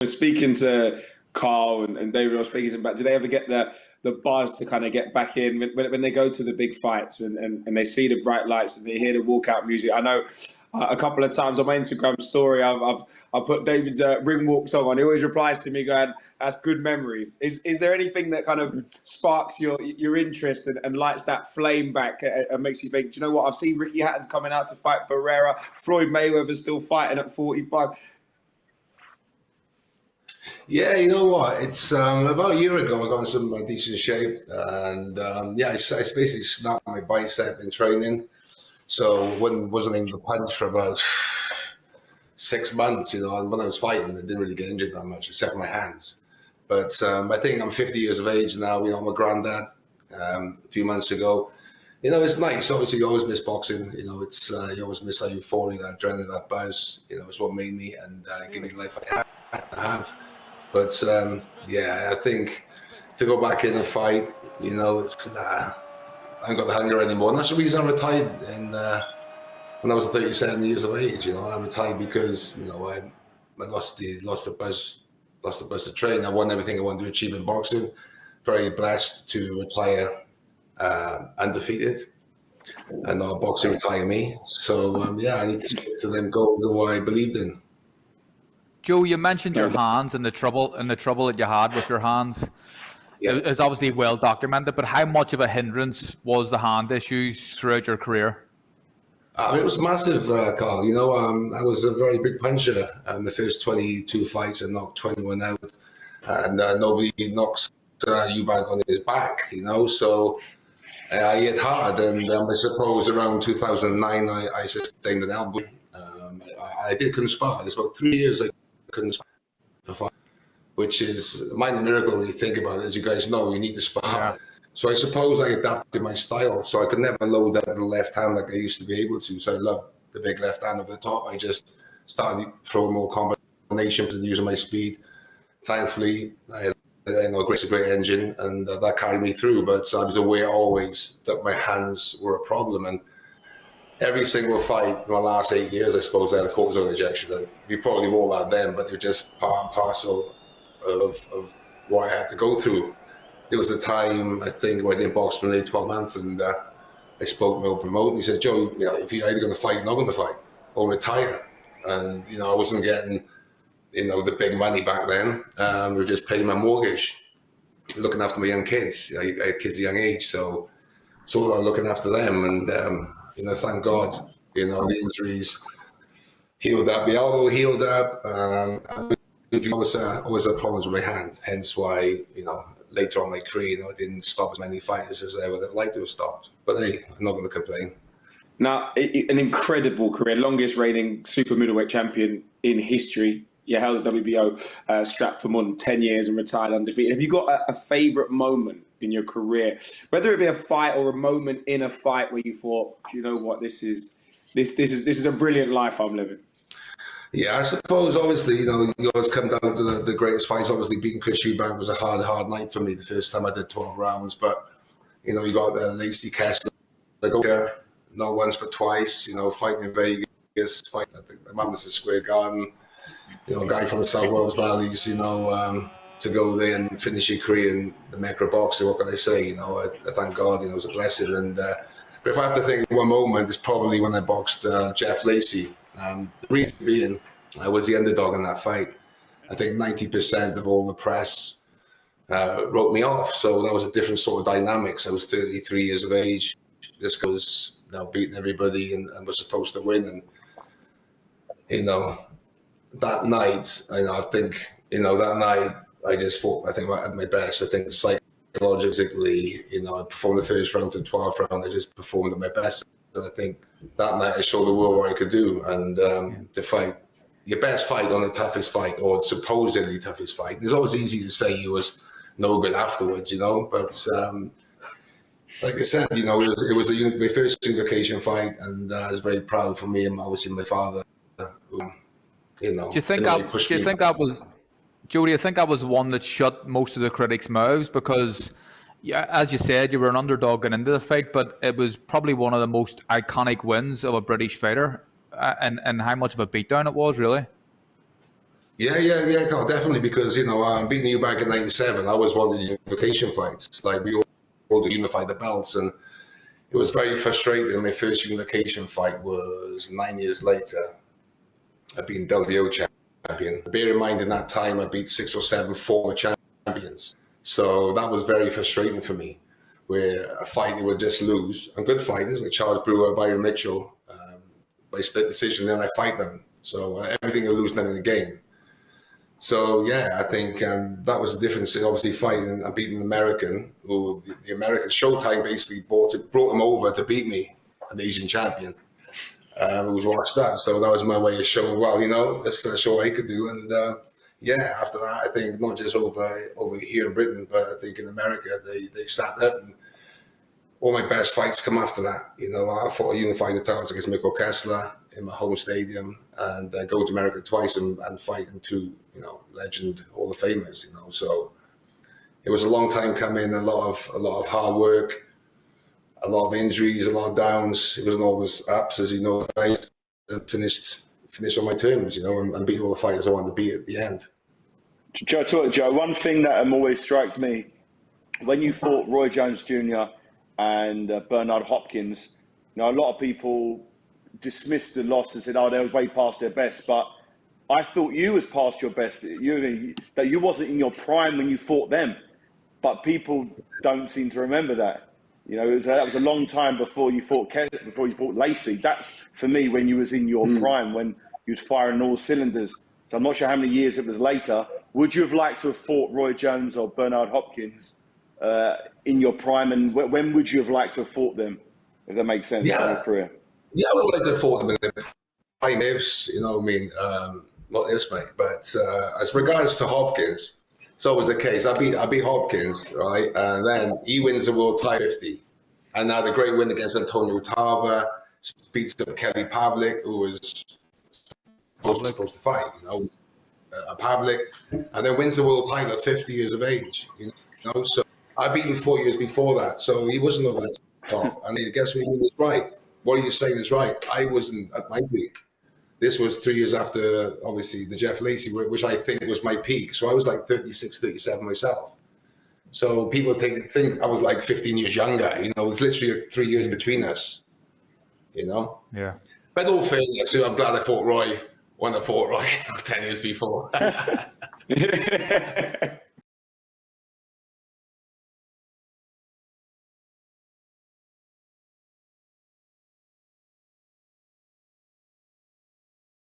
Speaking to Carl and David, I was speaking to them about, do they ever get the buzz to kind of get back in when they go to the big fights and they see the bright lights and they hear the walkout music? I know a couple of times on my Instagram story, I've put David's ring walk song on. He always replies to me going, "That's good memories." Is there anything that kind of sparks your interest and lights that flame back and makes you think, do you know what? I've seen Ricky Hatton's coming out to fight Barrera. Floyd Mayweather's still fighting at 45. Yeah, you know what? It's about a year ago I got in some decent shape, and I basically snapped my bicep in training, so wasn't able to punch for about 6 months. And when I was fighting, I didn't really get injured that much, except my hands. But I think I'm 50 years of age now. I'm a granddad. A few months ago, it's nice. Obviously, you always miss boxing. It's you always miss that euphoria, that adrenaline, that buzz. It's what made me and give me the life I have. But I think to go back in and fight, I ain't got the hunger anymore. And that's the reason I retired when I was 37 years of age. I retired because I lost the buzz to train. I won everything I wanted to achieve in boxing. Very blessed to retire undefeated, and not boxing retire me. So I need to stick to them goals and what I believed in. Joe, you mentioned your hands and the trouble that you had with your hands. Yeah. It's obviously well documented, but how much of a hindrance was the hand issues throughout your career? It was massive, Carl. I was a very big puncher. The first 22 fights, I knocked 21 out, and nobody knocks you back on his back. So I hit hard, and I suppose around 2009, I sustained an elbow. I couldn't spar. It's about 3 years I couldn't spar for fight, which is a miracle when you think about it. As you guys know, you need to spar. Yeah. So I suppose I adapted my style, so I could never load up the left hand like I used to be able to. So I love the big left hand over the top. I just started throwing more combinations and using my speed. Thankfully, I had a great engine, and that carried me through. But I was aware always that my hands were a problem, and every single fight in my last 8 years, I suppose, I had a cortisone injection. We probably all had them, but they're just part and parcel of what I had to go through. There was a time, I think, where I didn't box for nearly 12 months, and I spoke to my old promoter, and he said, "Joe, if you're either going to fight, you're not going to fight, or retire." And, I wasn't getting, the big money back then. We were just paying my mortgage, looking after my young kids. I had kids at a young age, so it's all about looking after them. And, thank God, the injuries healed up. The elbow healed up. I always had problems with my hand. Hence why, later on in my career, I didn't stop as many fighters as I would have liked to have stopped. But hey, I'm not going to complain. Now, an incredible career, longest reigning super middleweight champion in history. You held the WBO strap for more than 10 years and retired undefeated. Have you got a favourite moment in your career, whether it be a fight or a moment in a fight where you thought, do you know what, this is a brilliant life I'm living? Yeah, I suppose, obviously, you always come down to the greatest fights. Obviously, beating Chris Eubank was a hard night for me the first time I did 12 rounds. But, you got Lacey Kessler, not once but twice, fighting in Vegas, fighting at the Madison Square Garden, a guy from the South Wales Valleys, to go there and finish your career in the Mecca boxing. What can I say? I thank God, it was a blessing. And but if I have to think of one moment, it's probably when I boxed Jeff Lacey. The reason being, I was the underdog in that fight. I think 90% of all the press wrote me off. So that was a different sort of dynamics. I was 33 years of age. This was beating everybody and was supposed to win. And, that night, I think, that night, I just thought, I think at my best. I think psychologically, I performed the first round to 12th round. I just performed at my best. And I think that night I showed the world what I could do. And the fight, your best fight on the toughest fight, or supposedly toughest fight. It's always easy to say you was no good afterwards, But like I said, it was my first unification fight, and I was very proud for me and obviously my father. Do you think that was, Joe, do you think that was one that shut most of the critics' mouths? Because, yeah, as you said, you were an underdog going into the fight, but it was probably one of the most iconic wins of a British fighter, and how much of a beatdown it was, really. Yeah, Carl, definitely, because, beating you back in 97, I was one of the unification fights. Like, we all unified the belts, and it was very frustrating. My first unification fight was 9 years later. I beat WO champion. Bear in mind, in that time, I beat 6 or 7 former champions. So that was very frustrating for me, where a fighter would just lose. And good fighters like Charles Brewer, Byron Mitchell, by split decision, then I fight them. So everything will lose, nothing to gain. So, yeah, I think that was the difference. Obviously, fighting and beating an American, who the American Showtime basically brought him over to beat me, an Asian champion, who was washed up. So that was my way of showing, let's show what I could do. And, after that, I think not just over here in Britain, but I think in America, they sat up, and all my best fights come after that. I fought a unified titles against Mikko Kessler in my home stadium, and go to America twice and fight in 2, legend Hall of Famers. So it was a long time coming, a lot of hard work, a lot of injuries, a lot of downs. It wasn't always ups, as you know. I finished on my terms, and beat all the fighters I wanted to beat at the end. Joe, one thing that always strikes me, when you fought Roy Jones Jr. and Bernard Hopkins, a lot of people dismissed the loss and said, "Oh, they were way past their best." But I thought you was past your best. That you wasn't in your prime when you fought them. But people don't seem to remember that. That was a long time before you fought Lacey. That's for me when you was in your prime, when you was firing all cylinders. So I'm not sure how many years it was later. Would you have liked to have fought Roy Jones or Bernard Hopkins in your prime, and when would you have liked to have fought them? If that makes sense, in your career. Yeah, I would like to have fought them in the prime ifs, not ifs, mate. But as regards to Hopkins, it's always the case. I beat Hopkins, right? And then he wins the world title 50. And now the great win against Antonio Tarver, beats up Kelly Pavlik, who was supposed to fight, Pavlik, and then wins the world title at 50 years of age, So I beat him 4 years before that, so he wasn't over the top. And I guess he was right. What are you saying is right. I wasn't at my peak. This was 3 years after, obviously, the Jeff Lacey, which I think was my peak. So I was like 36, 37 myself. So people think I was like 15 years younger. It's literally 3 years between us, Yeah. But in all fairness, I'm glad I fought Roy when I fought Roy 10 years before.